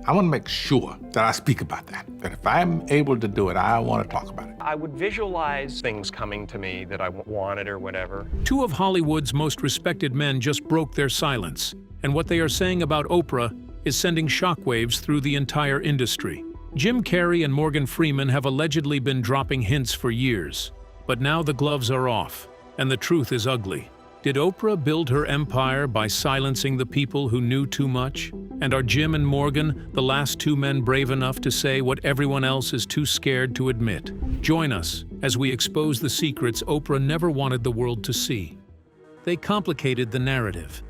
I want to make sure that I speak about that if I'm able to do it, I want to talk about it. I would visualize things coming to me that I wanted or whatever. Two of Hollywood's most respected men just broke their silence, and what they are saying about Oprah is sending shockwaves through the entire industry. Jim Carrey and Morgan Freeman have allegedly been dropping hints for years, but now the gloves are off, and the truth is ugly. Did Oprah build her empire by silencing the people who knew too much? And are Jim and Morgan the last two men brave enough to say what everyone else is too scared to admit? Join us as we expose the secrets Oprah never wanted the world to see. They complicated the narrative.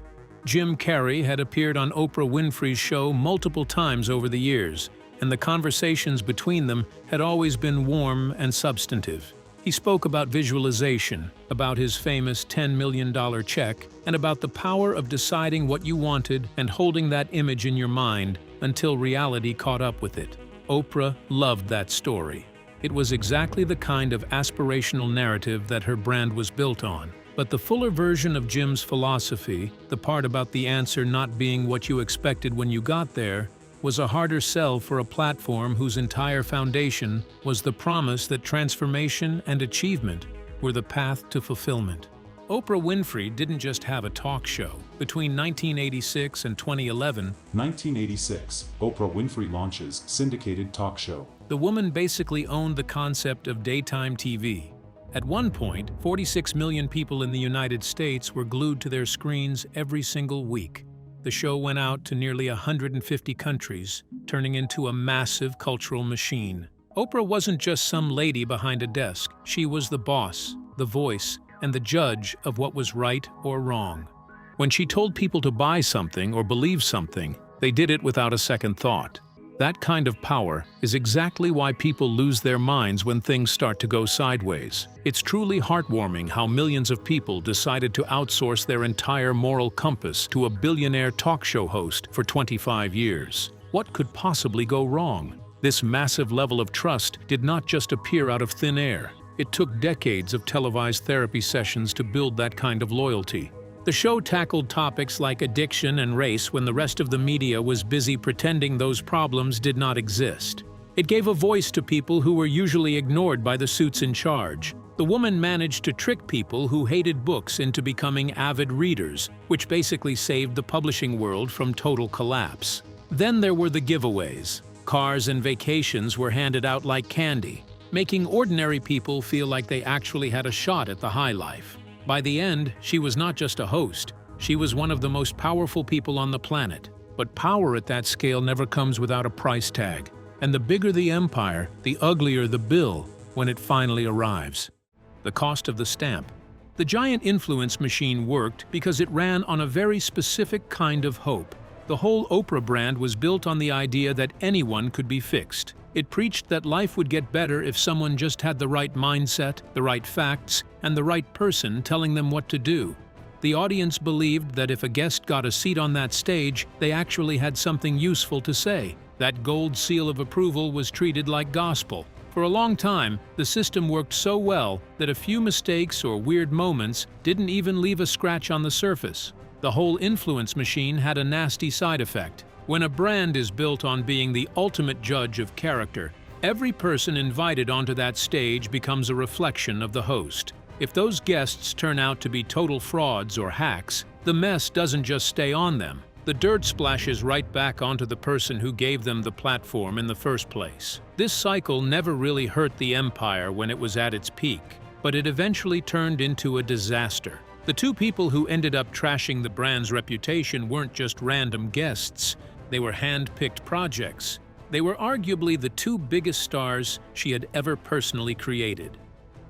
Jim Carrey had appeared on Oprah Winfrey's show multiple times over the years, and the conversations between them had always been warm and substantive. He spoke about visualization, about his famous $10 million check, and about the power of deciding what you wanted and holding that image in your mind until reality caught up with it. Oprah loved that story. It was exactly the kind of aspirational narrative that her brand was built on. But the fuller version of Jim's philosophy, the part about the answer not being what you expected when you got there, was a harder sell for a platform whose entire foundation was the promise that transformation and achievement were the path to fulfillment. Oprah Winfrey didn't just have a talk show. Between 1986 and 2011, 1986, Oprah Winfrey launches syndicated talk show. The woman basically owned the concept of daytime TV. At one point, 46 million people in the United States were glued to their screens every single week. The show went out to nearly 150 countries, turning into a massive cultural machine. Oprah wasn't just some lady behind a desk. She was the boss, the voice, and the judge of what was right or wrong. When she told people to buy something or believe something, they did it without a second thought. That kind of power is exactly why people lose their minds when things start to go sideways. It's truly heartwarming how millions of people decided to outsource their entire moral compass to a billionaire talk show host for 25 years. What could possibly go wrong? This massive level of trust did not just appear out of thin air. It took decades of televised therapy sessions to build that kind of loyalty. The show tackled topics like addiction and race when the rest of the media was busy pretending those problems did not exist. It gave a voice to people who were usually ignored by the suits in charge. The woman managed to trick people who hated books into becoming avid readers, which basically saved the publishing world from total collapse. Then there were the giveaways. Cars and vacations were handed out like candy, making ordinary people feel like they actually had a shot at the high life. By the end, she was not just a host, she was one of the most powerful people on the planet. But power at that scale never comes without a price tag. And the bigger the empire, the uglier the bill when it finally arrives. The cost of the stamp. The giant influence machine worked because it ran on a very specific kind of hope. The whole Oprah brand was built on the idea that anyone could be fixed. It preached that life would get better if someone just had the right mindset, the right facts, and the right person telling them what to do. The audience believed that if a guest got a seat on that stage, they actually had something useful to say. That gold seal of approval was treated like gospel. For a long time, the system worked so well that a few mistakes or weird moments didn't even leave a scratch on the surface. The whole influence machine had a nasty side effect. When a brand is built on being the ultimate judge of character, every person invited onto that stage becomes a reflection of the host. If those guests turn out to be total frauds or hacks, the mess doesn't just stay on them. The dirt splashes right back onto the person who gave them the platform in the first place. This cycle never really hurt the empire when it was at its peak, but it eventually turned into a disaster. The two people who ended up trashing the brand's reputation weren't just random guests. They were hand-picked projects. They were arguably the two biggest stars she had ever personally created.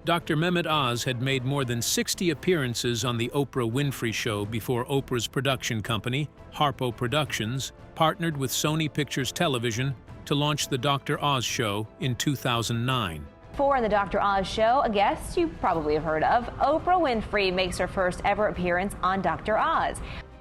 Dr. Mehmet Oz had made more than 60 appearances on the Oprah Winfrey Show before Oprah's production company, Harpo Productions, partnered with Sony Pictures Television to launch the Dr. Oz Show in 2009. For the Dr. Oz Show, a guest you probably have heard of, Oprah Winfrey makes her first ever appearance on Dr. Oz.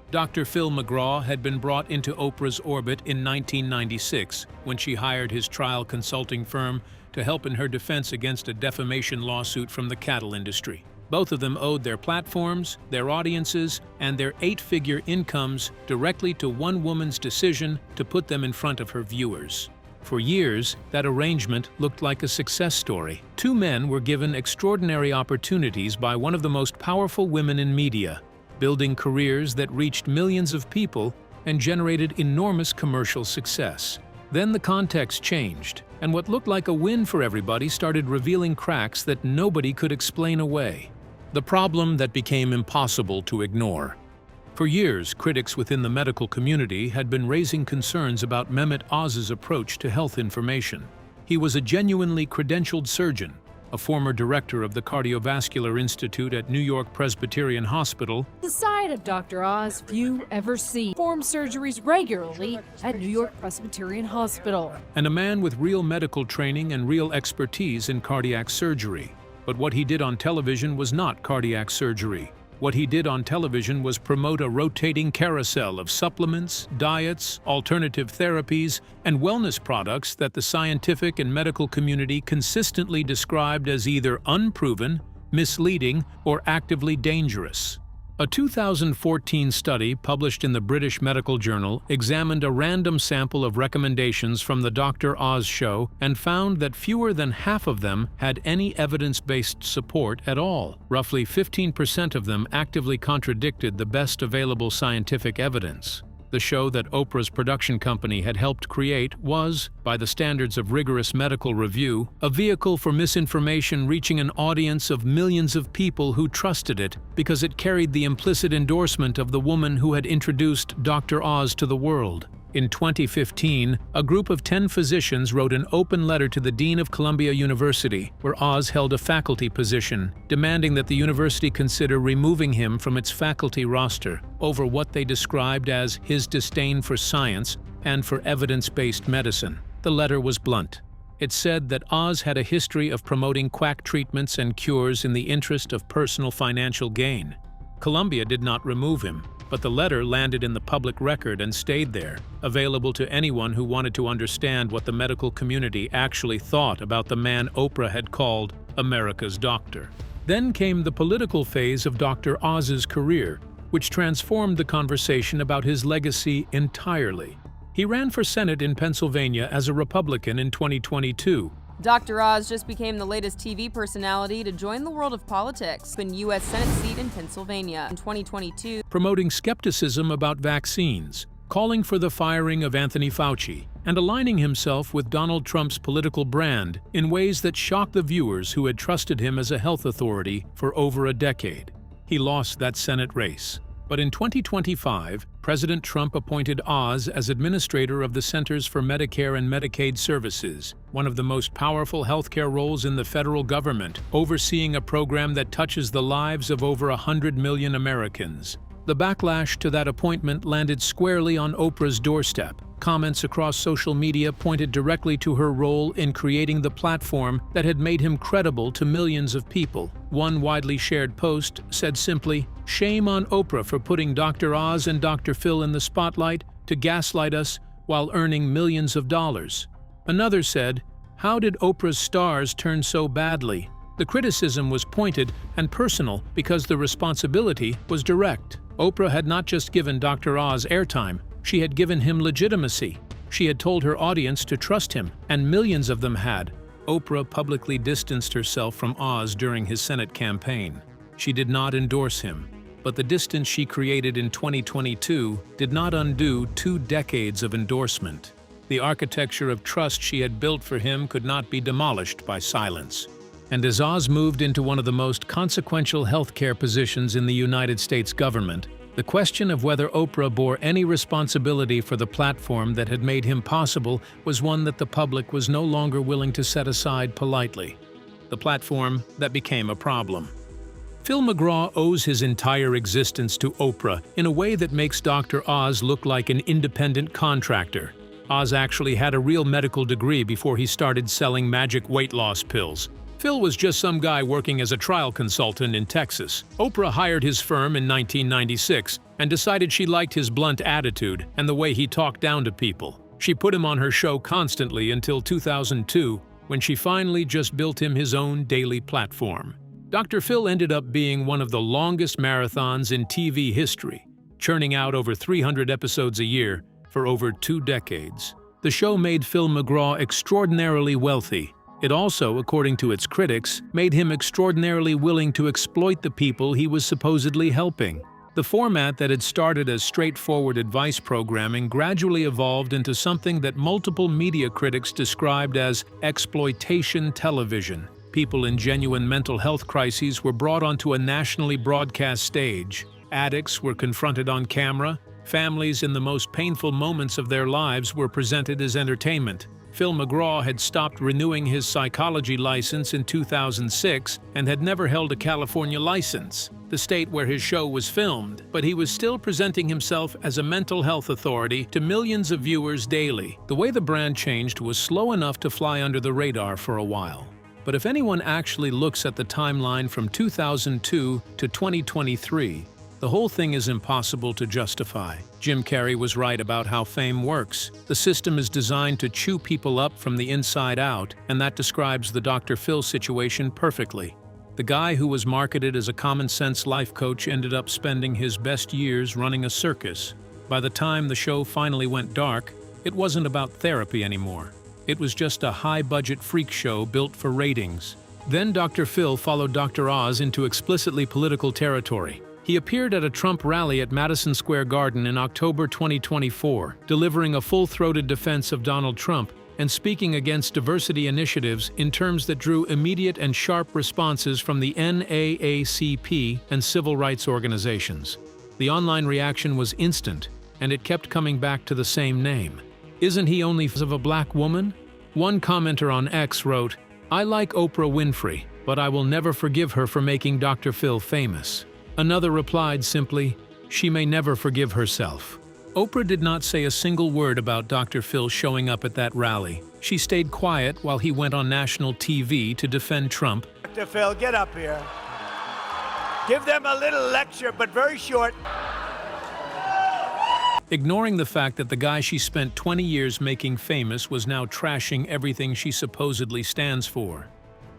Dr. Phil McGraw had been brought into Oprah's orbit in 1996 when she hired his trial consulting firm to help in her defense against a defamation lawsuit from the cattle industry. Both of them owed their platforms, their audiences, and their 8-figure incomes directly to one woman's decision to put them in front of her viewers. For years, that arrangement looked like a success story. Two men were given extraordinary opportunities by one of the most powerful women in media, building careers that reached millions of people and generated enormous commercial success. Then the context changed, and what looked like a win for everybody started revealing cracks that nobody could explain away. The problem that became impossible to ignore. For years, critics within the medical community had been raising concerns about Mehmet Oz's approach to health information. He was a genuinely credentialed surgeon, a former director of the Cardiovascular Institute at New York Presbyterian Hospital. The side of Dr. Oz few ever see. Performs surgeries regularly at New York Presbyterian Hospital. And a man with real medical training and real expertise in cardiac surgery. But what he did on television was not cardiac surgery. What he did on television was promote a rotating carousel of supplements, diets, alternative therapies, and wellness products that the scientific and medical community consistently described as either unproven, misleading, or actively dangerous. A 2014 study published in the British Medical Journal examined a random sample of recommendations from the Dr. Oz show and found that fewer than half of them had any evidence-based support at all. Roughly 15% of them actively contradicted the best available scientific evidence. The show that Oprah's production company had helped create was, by the standards of rigorous medical review, a vehicle for misinformation reaching an audience of millions of people who trusted it because it carried the implicit endorsement of the woman who had introduced Dr. Oz to the world. In 2015, a group of 10 physicians wrote an open letter to the Dean of Columbia University, where Oz held a faculty position, demanding that the university consider removing him from its faculty roster over what they described as his disdain for science and for evidence-based medicine. The letter was blunt. It said that Oz had a history of promoting quack treatments and cures in the interest of personal financial gain. Columbia did not remove him, but the letter landed in the public record and stayed there, available to anyone who wanted to understand what the medical community actually thought about the man Oprah had called America's doctor. Then came the political phase of Dr. Oz's career, which transformed the conversation about his legacy entirely. He ran for Senate in Pennsylvania as a Republican in 2022. Dr. Oz just became the latest TV personality to join the world of politics in U.S. Senate seat in Pennsylvania in 2022. Promoting skepticism about vaccines, calling for the firing of Anthony Fauci, and aligning himself with Donald Trump's political brand in ways that shocked the viewers who had trusted him as a health authority for over a decade. He lost that Senate race. But in 2025, President Trump appointed Oz as administrator of the Centers for Medicare and Medicaid Services, one of the most powerful healthcare roles in the federal government, overseeing a program that touches the lives of over 100 million Americans. The backlash to that appointment landed squarely on Oprah's doorstep. Comments across social media pointed directly to her role in creating the platform that had made him credible to millions of people. One widely shared post said simply, "Shame on Oprah for putting Dr. Oz and Dr. Phil in the spotlight to gaslight us while earning millions of dollars." Another said, "How did Oprah's stars turn so badly?" The criticism was pointed and personal because the responsibility was direct. Oprah had not just given Dr. Oz airtime, she had given him legitimacy. She had told her audience to trust him, and millions of them had. Oprah publicly distanced herself from Oz during his Senate campaign. She did not endorse him, but the distance she created in 2022 did not undo 2 decades of endorsement. The architecture of trust she had built for him could not be demolished by silence. And as Oz moved into one of the most consequential healthcare positions in the United States government, the question of whether Oprah bore any responsibility for the platform that had made him possible was one that the public was no longer willing to set aside politely. The platform that became a problem. Phil McGraw owes his entire existence to Oprah in a way that makes Dr. Oz look like an independent contractor. Oz actually had a real medical degree before he started selling magic weight loss pills. Phil was just some guy working as a trial consultant in Texas. Oprah hired his firm in 1996 and decided she liked his blunt attitude and the way he talked down to people. She put him on her show constantly until 2002, when she finally just built him his own daily platform. Dr. Phil ended up being one of the longest marathons in TV history, churning out over 300 episodes a year for over 2 decades. The show made Phil McGraw extraordinarily wealthy. It also, according to its critics, made him extraordinarily willing to exploit the people he was supposedly helping. The format that had started as straightforward advice programming gradually evolved into something that multiple media critics described as exploitation television. People in genuine mental health crises were brought onto a nationally broadcast stage. Addicts were confronted on camera. Families in the most painful moments of their lives were presented as entertainment. Phil McGraw had stopped renewing his psychology license in 2006 and had never held a California license, the state where his show was filmed, but he was still presenting himself as a mental health authority to millions of viewers daily. The way the brand changed was slow enough to fly under the radar for a while. But if anyone actually looks at the timeline from 2002 to 2023, the whole thing is impossible to justify. Jim Carrey was right about how fame works. The system is designed to chew people up from the inside out, and that describes the Dr. Phil situation perfectly. The guy who was marketed as a common-sense life coach ended up spending his best years running a circus. By the time the show finally went dark, it wasn't about therapy anymore. It was just a high-budget freak show built for ratings. Then Dr. Phil followed Dr. Oz into explicitly political territory. He appeared at a Trump rally at Madison Square Garden in October 2024, delivering a full-throated defense of Donald Trump and speaking against diversity initiatives in terms that drew immediate and sharp responses from the NAACP and civil rights organizations. The online reaction was instant, and it kept coming back to the same name. Isn't he only of a black woman? One commenter on X wrote, "I like Oprah Winfrey, but I will never forgive her for making Dr. Phil famous." Another replied simply, "She may never forgive herself." Oprah did not say a single word about Dr. Phil showing up at that rally. She stayed quiet while he went on national TV to defend Trump. Dr. Phil, get up here. Give them a little lecture, but very short. Ignoring the fact that the guy she spent 20 years making famous was now trashing everything she supposedly stands for.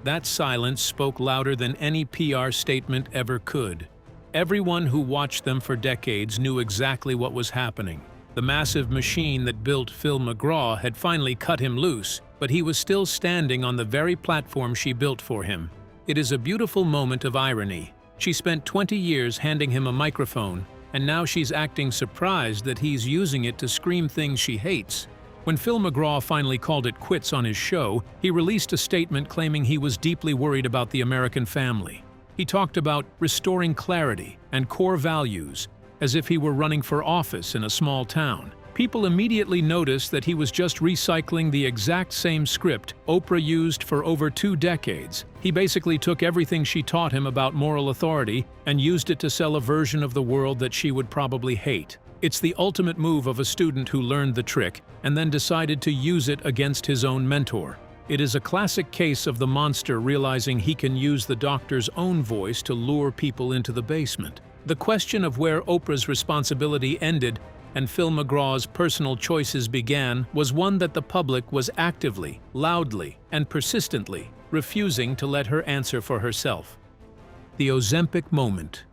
That silence spoke louder than any PR statement ever could. Everyone who watched them for decades knew exactly what was happening. The massive machine that built Phil McGraw had finally cut him loose, but he was still standing on the very platform she built for him. It is a beautiful moment of irony. She spent 20 years handing him a microphone, and now she's acting surprised that he's using it to scream things she hates. When Phil McGraw finally called it quits on his show, he released a statement claiming he was deeply worried about the American family. He talked about restoring clarity and core values, as if he were running for office in a small town. People immediately noticed that he was just recycling the exact same script Oprah used for over 2 decades. He basically took everything she taught him about moral authority and used it to sell a version of the world that she would probably hate. It's the ultimate move of a student who learned the trick and then decided to use it against his own mentor. It is a classic case of the monster realizing he can use the doctor's own voice to lure people into the basement. The question of where Oprah's responsibility ended and Phil McGraw's personal choices began was one that the public was actively, loudly, and persistently refusing to let her answer for herself. The Ozempic moment.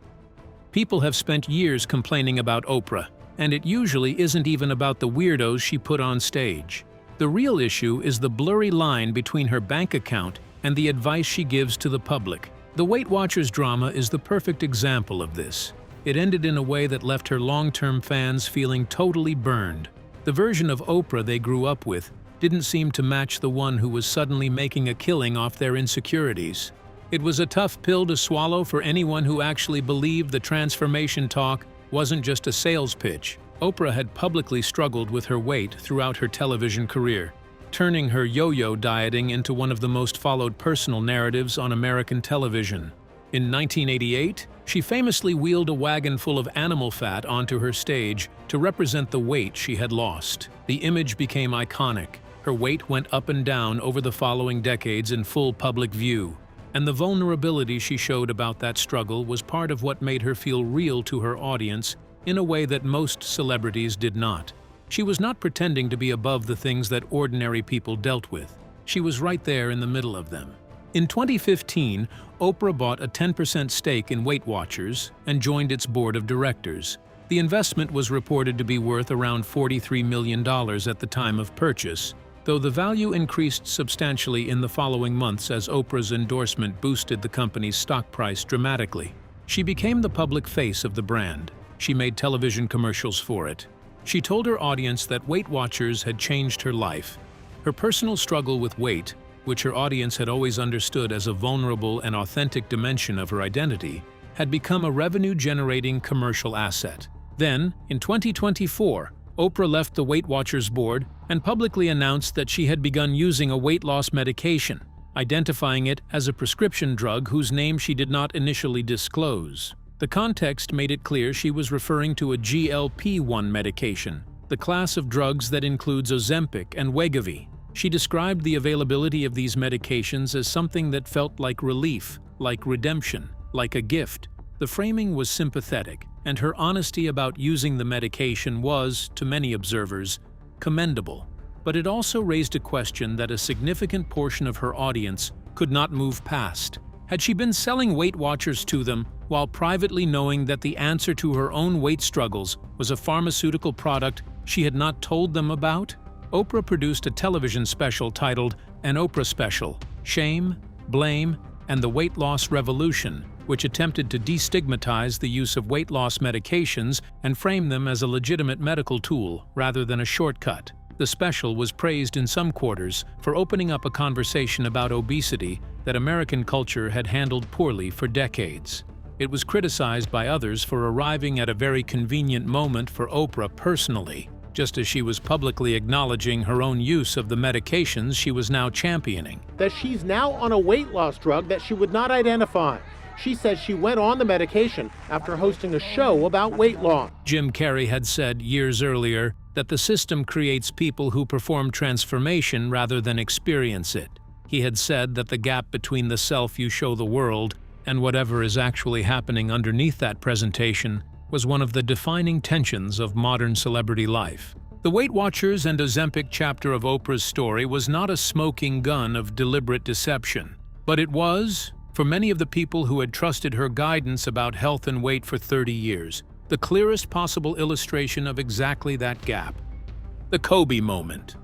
People have spent years complaining about Oprah, and it usually isn't even about the weirdos she put on stage. The real issue is the blurry line between her bank account and the advice she gives to the public. The Weight Watchers drama is the perfect example of this. It ended in a way that left her long-term fans feeling totally burned. The version of Oprah they grew up with didn't seem to match the one who was suddenly making a killing off their insecurities. It was a tough pill to swallow for anyone who actually believed the transformation talk wasn't just a sales pitch. Oprah had publicly struggled with her weight throughout her television career, turning her yo-yo dieting into one of the most followed personal narratives on American television. In 1988, she famously wheeled a wagon full of animal fat onto her stage to represent the weight she had lost. The image became iconic. Her weight went up and down over the following decades in full public view. And the vulnerability she showed about that struggle was part of what made her feel real to her audience in a way that most celebrities did not. She was not pretending to be above the things that ordinary people dealt with. She was right there in the middle of them. In 2015, Oprah bought a 10% stake in Weight Watchers and joined its board of directors. The investment was reported to be worth around $43 million at the time of purchase, though the value increased substantially in the following months as Oprah's endorsement boosted the company's stock price dramatically. She became the public face of the brand. She made television commercials for it. She told her audience that Weight Watchers had changed her life. Her personal struggle with weight, which her audience had always understood as a vulnerable and authentic dimension of her identity, had become a revenue-generating commercial asset. Then, in 2024, Oprah left the Weight Watchers board and publicly announced that she had begun using a weight loss medication, identifying it as a prescription drug whose name she did not initially disclose. The context made it clear she was referring to a GLP-1 medication, the class of drugs that includes Ozempic and Wegovy. She described the availability of these medications as something that felt like relief, like redemption, like a gift. The framing was sympathetic, and her honesty about using the medication was, to many observers, commendable. But it also raised a question that a significant portion of her audience could not move past. Had she been selling Weight Watchers to them while privately knowing that the answer to her own weight struggles was a pharmaceutical product she had not told them about? Oprah produced a television special titled An Oprah Special: Shame, Blame, and the Weight Loss Revolution, which attempted to destigmatize the use of weight loss medications and frame them as a legitimate medical tool rather than a shortcut. The special was praised in some quarters for opening up a conversation about obesity that American culture had handled poorly for decades. It was criticized by others for arriving at a very convenient moment for Oprah personally, just as she was publicly acknowledging her own use of the medications she was now championing. That she's now on a weight loss drug that she would not identify. She says she went on the medication after hosting a show about weight loss. Jim Carrey had said years earlier that the system creates people who perform transformation rather than experience it. He had said that the gap between the self you show the world and whatever is actually happening underneath that presentation was one of the defining tensions of modern celebrity life. The Weight Watchers and Ozempic chapter of Oprah's story was not a smoking gun of deliberate deception, but it was, for many of the people who had trusted her guidance about health and weight for 30 years, the clearest possible illustration of exactly that gap. The Kobe moment.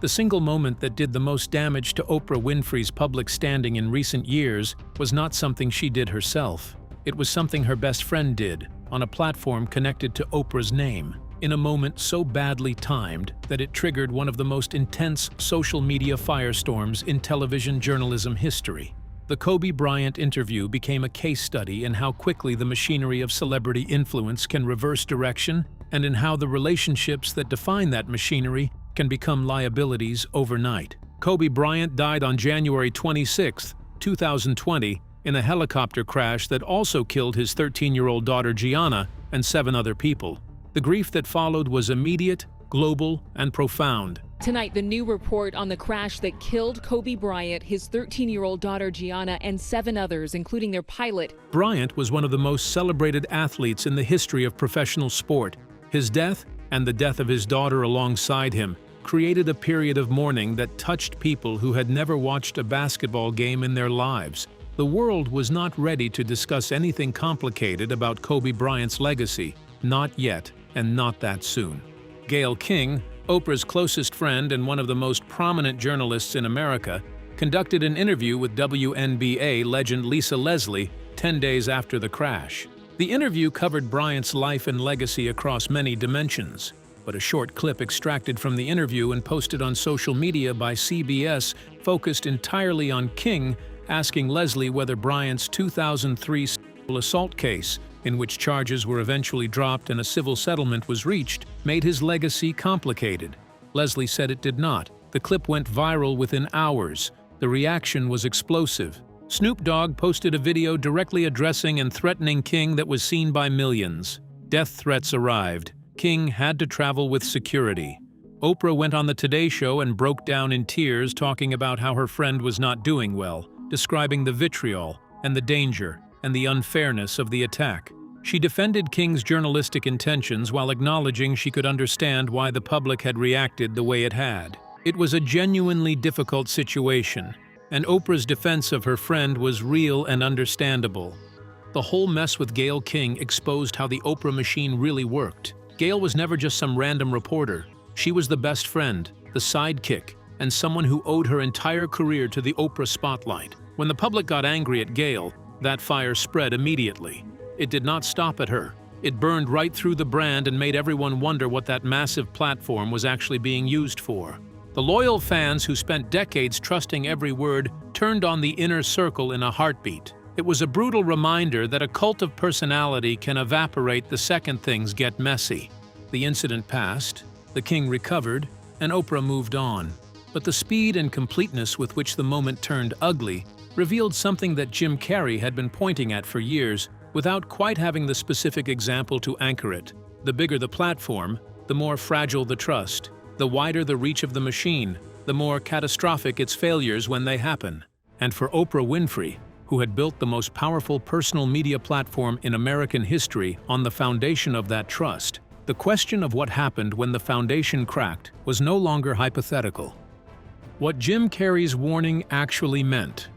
The single moment that did the most damage to Oprah Winfrey's public standing in recent years was not something she did herself. It was something her best friend did, on a platform connected to Oprah's name, in a moment so badly timed that it triggered one of the most intense social media firestorms in television journalism history. The Kobe Bryant interview became a case study in how quickly the machinery of celebrity influence can reverse direction, and in how the relationships that define that machinery can become liabilities overnight. Kobe Bryant died on January 26, 2020, in a helicopter crash that also killed his 13-year-old daughter Gianna and 7 other people. The grief that followed was immediate, global, and profound. Tonight, the new report on the crash that killed Kobe Bryant, his 13-year-old daughter Gianna, and 7 others, including their pilot. Bryant was one of the most celebrated athletes in the history of professional sport. His death, and the death of his daughter alongside him, created a period of mourning that touched people who had never watched a basketball game in their lives. The world was not ready to discuss anything complicated about Kobe Bryant's legacy. Not yet, and not that soon. Gayle King, Oprah's closest friend and one of the most prominent journalists in America, conducted an interview with WNBA legend Lisa Leslie 10 days after the crash. The interview covered Bryant's life and legacy across many dimensions, but a short clip extracted from the interview and posted on social media by CBS focused entirely on King asking Leslie whether Bryant's 2003 sexual assault case, in which charges were eventually dropped and a civil settlement was reached, made his legacy complicated. Leslie said it did not. The clip went viral within hours. The reaction was explosive. Snoop Dogg posted a video directly addressing and threatening King that was seen by millions. Death threats arrived. King had to travel with security. Oprah went on the Today Show and broke down in tears talking about how her friend was not doing well, describing the vitriol and the danger and the unfairness of the attack. She defended King's journalistic intentions while acknowledging she could understand why the public had reacted the way it had. It was a genuinely difficult situation. And Oprah's defense of her friend was real and understandable. The whole mess with Gayle King exposed how the Oprah machine really worked. Gayle was never just some random reporter. She was the best friend, the sidekick, and someone who owed her entire career to the Oprah spotlight. When the public got angry at Gayle, that fire spread immediately. It did not stop at her. It burned right through the brand and made everyone wonder what that massive platform was actually being used for. The loyal fans who spent decades trusting every word turned on the inner circle in a heartbeat. It was a brutal reminder that a cult of personality can evaporate the second things get messy. The incident passed, the king recovered, and Oprah moved on. But the speed and completeness with which the moment turned ugly revealed something that Jim Carrey had been pointing at for years without quite having the specific example to anchor it. The bigger the platform, the more fragile the trust. The wider the reach of the machine, the more catastrophic its failures when they happen. And for Oprah Winfrey, who had built the most powerful personal media platform in American history on the foundation of that trust, the question of what happened when the foundation cracked was no longer hypothetical. What Jim Carrey's warning actually meant.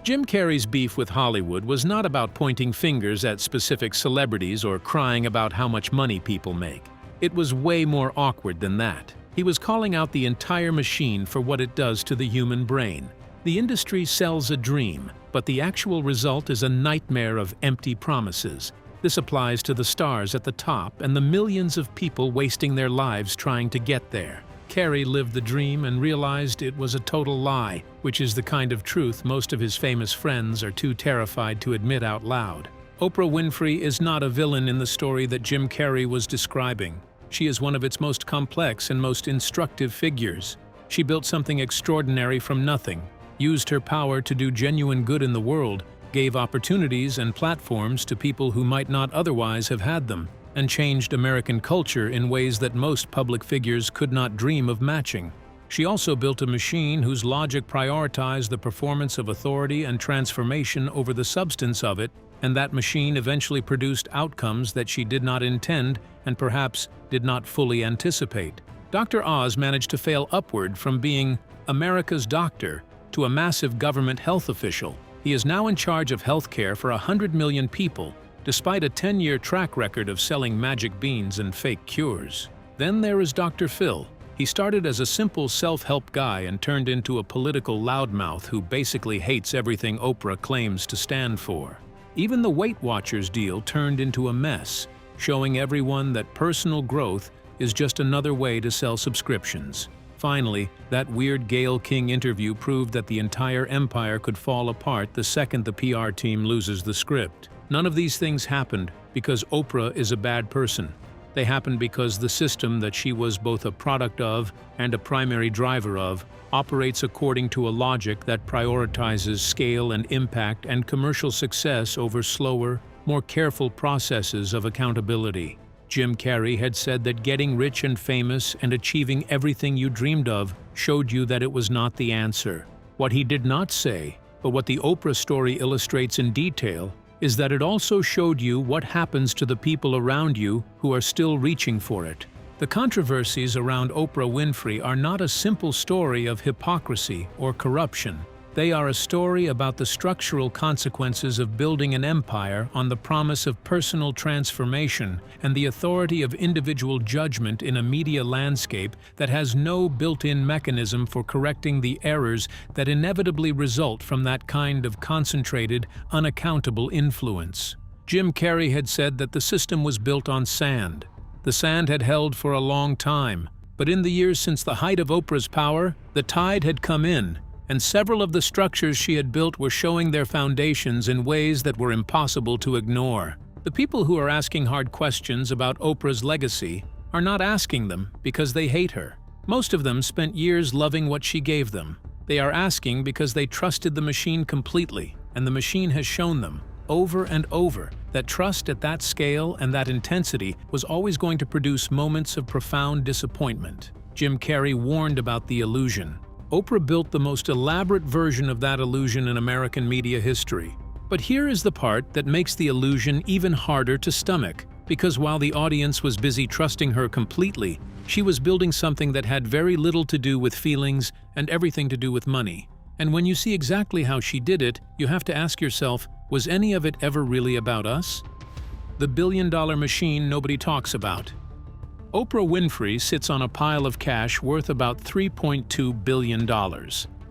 Jim Carrey's beef with Hollywood was not about pointing fingers at specific celebrities or crying about how much money people make. It was way more awkward than that. He was calling out the entire machine for what it does to the human brain. The industry sells a dream, but the actual result is a nightmare of empty promises. This applies to the stars at the top and the millions of people wasting their lives trying to get there. Carrey lived the dream and realized it was a total lie, which is the kind of truth most of his famous friends are too terrified to admit out loud. Oprah Winfrey is not a villain in the story that Jim Carrey was describing. She is one of its most complex and most instructive figures. She built something extraordinary from nothing, used her power to do genuine good in the world, gave opportunities and platforms to people who might not otherwise have had them, and changed American culture in ways that most public figures could not dream of matching. She also built a machine whose logic prioritized the performance of authority and transformation over the substance of it, and that machine eventually produced outcomes that she did not intend and perhaps did not fully anticipate. Dr. Oz managed to fail upward from being America's doctor to a massive government health official. He is now in charge of healthcare for 100 million people, despite a 10-year track record of selling magic beans and fake cures. Then there is Dr. Phil. He started as a simple self-help guy and turned into a political loudmouth who basically hates everything Oprah claims to stand for. Even the Weight Watchers deal turned into a mess, showing everyone that personal growth is just another way to sell subscriptions. Finally, that weird Gayle King interview proved that the entire empire could fall apart the second the PR team loses the script. None of these things happened because Oprah is a bad person. They happened because the system that she was both a product of and a primary driver of operates according to a logic that prioritizes scale and impact and commercial success over slower, more careful processes of accountability. Jim Carrey had said that getting rich and famous and achieving everything you dreamed of showed you that it was not the answer. What he did not say, but what the Oprah story illustrates in detail, is that it also showed you what happens to the people around you who are still reaching for it. The controversies around Oprah Winfrey are not a simple story of hypocrisy or corruption. They are a story about the structural consequences of building an empire on the promise of personal transformation and the authority of individual judgment in a media landscape that has no built-in mechanism for correcting the errors that inevitably result from that kind of concentrated, unaccountable influence. Jim Carrey had said that the system was built on sand. The sand had held for a long time, but in the years since the height of Oprah's power, the tide had come in, and several of the structures she had built were showing their foundations in ways that were impossible to ignore. The people who are asking hard questions about Oprah's legacy are not asking them because they hate her. Most of them spent years loving what she gave them. They are asking because they trusted the machine completely, and the machine has shown them, over and over, that trust at that scale and that intensity was always going to produce moments of profound disappointment. Jim Carrey warned about the illusion. Oprah built the most elaborate version of that illusion in American media history. But here is the part that makes the illusion even harder to stomach, because while the audience was busy trusting her completely, she was building something that had very little to do with feelings and everything to do with money. And when you see exactly how she did it, you have to ask yourself, was any of it ever really about us? The billion-dollar machine nobody talks about. Oprah Winfrey sits on a pile of cash worth about $3.2 billion.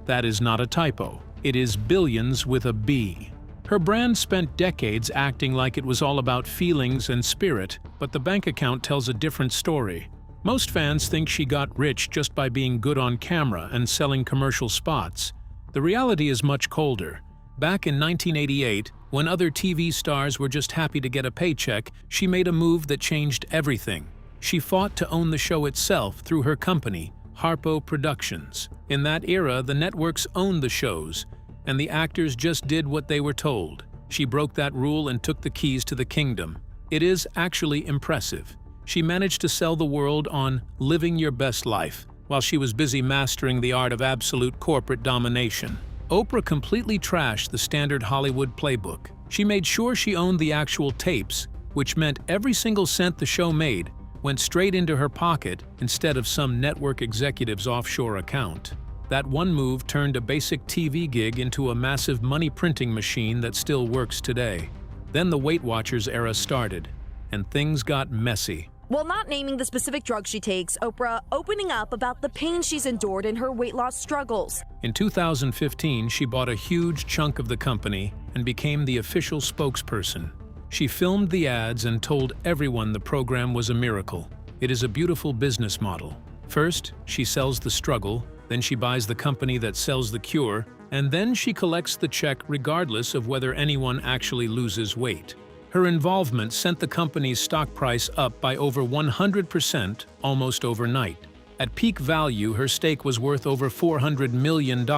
That is not a typo. It is billions with a B. Her brand spent decades acting like it was all about feelings and spirit, but the bank account tells a different story. Most fans think she got rich just by being good on camera and selling commercial spots. The reality is much colder. Back in 1988, when other TV stars were just happy to get a paycheck, she made a move that changed everything. She fought to own the show itself through her company, Harpo Productions. In that era, the networks owned the shows, and the actors just did what they were told. She broke that rule and took the keys to the kingdom. It is actually impressive. She managed to sell the world on living your best life, while she was busy mastering the art of absolute corporate domination. Oprah completely trashed the standard Hollywood playbook. She made sure she owned the actual tapes, which meant every single cent the show made went straight into her pocket instead of some network executive's offshore account. That one move turned a basic TV gig into a massive money-printing machine that still works today. Then the Weight Watchers era started, and things got messy. While not naming the specific drug she takes, Oprah opening up about the pain she's endured in her weight loss struggles. In 2015, she bought a huge chunk of the company and became the official spokesperson. She filmed the ads and told everyone the program was a miracle. It is a beautiful business model. First, she sells the struggle, then she buys the company that sells the cure, and then she collects the check regardless of whether anyone actually loses weight. Her involvement sent the company's stock price up by over 100% almost overnight. At peak value, her stake was worth over $400 million,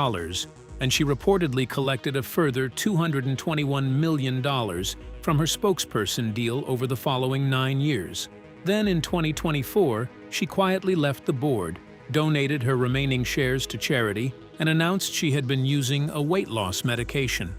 and she reportedly collected a further $221 million from her spokesperson deal over the following 9 years. Then in 2024, she quietly left the board, donated her remaining shares to charity, and announced she had been using a weight loss medication.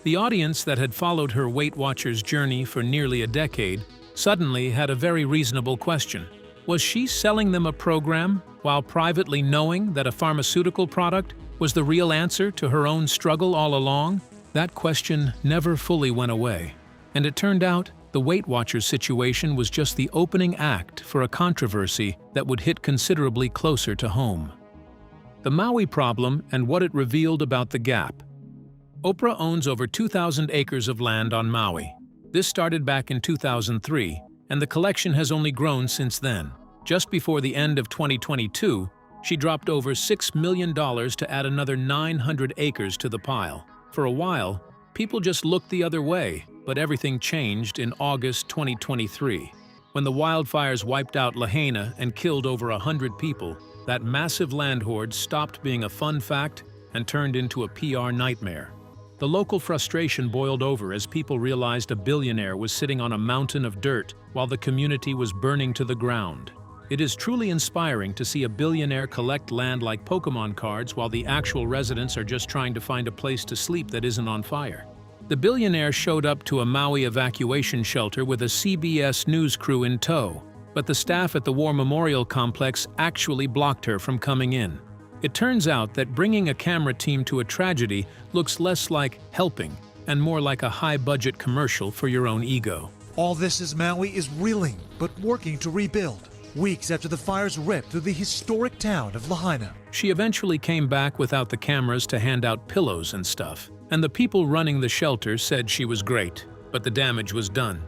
The audience that had followed her Weight Watchers journey for nearly a decade suddenly had a very reasonable question. Was she selling them a program while privately knowing that a pharmaceutical product was the real answer to her own struggle all along? That question never fully went away. And it turned out the Weight Watchers situation was just the opening act for a controversy that would hit considerably closer to home. The Maui problem and what it revealed about the gap. Oprah owns over 2,000 acres of land on Maui. This started back in 2003, and the collection has only grown since then. Just before the end of 2022, she dropped over $6 million to add another 900 acres to the pile. For a while, people just looked the other way, but everything changed in August 2023. When the wildfires wiped out Lahaina and killed over 100 people, that massive land hoard stopped being a fun fact and turned into a PR nightmare. The local frustration boiled over as people realized a billionaire was sitting on a mountain of dirt while the community was burning to the ground. It is truly inspiring to see a billionaire collect land like Pokemon cards while the actual residents are just trying to find a place to sleep that isn't on fire. The billionaire showed up to a Maui evacuation shelter with a CBS News crew in tow, but the staff at the War Memorial Complex actually blocked her from coming in. It turns out that bringing a camera team to a tragedy looks less like helping and more like a high-budget commercial for your own ego. All this as Maui is reeling, but working to rebuild, weeks after the fires ripped through the historic town of Lahaina. She eventually came back without the cameras to hand out pillows and stuff, and the people running the shelter said she was great, but the damage was done.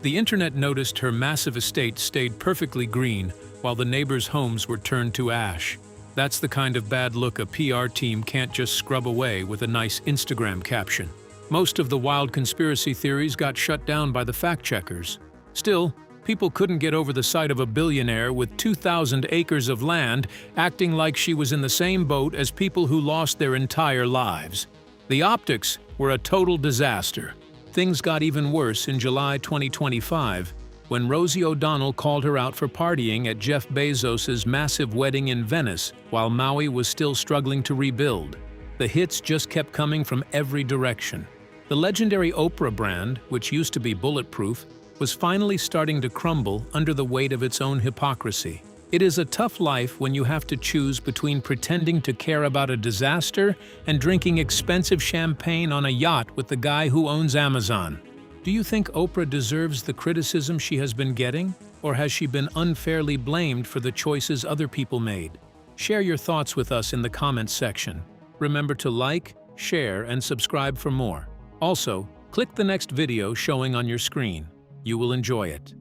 The internet noticed her massive estate stayed perfectly green while the neighbors' homes were turned to ash. That's the kind of bad look a PR team can't just scrub away with a nice Instagram caption. Most of the wild conspiracy theories got shut down by the fact-checkers. Still, people couldn't get over the sight of a billionaire with 2,000 acres of land acting like she was in the same boat as people who lost their entire lives. The optics were a total disaster. Things got even worse in July 2025, when Rosie O'Donnell called her out for partying at Jeff Bezos's massive wedding in Venice while Maui was still struggling to rebuild. The hits just kept coming from every direction. The legendary Oprah brand, which used to be bulletproof, was finally starting to crumble under the weight of its own hypocrisy. It is a tough life when you have to choose between pretending to care about a disaster and drinking expensive champagne on a yacht with the guy who owns Amazon. Do you think Oprah deserves the criticism she has been getting, or has she been unfairly blamed for the choices other people made? Share your thoughts with us in the comments section. Remember to like, share, and subscribe for more. Also, click the next video showing on your screen. You will enjoy it.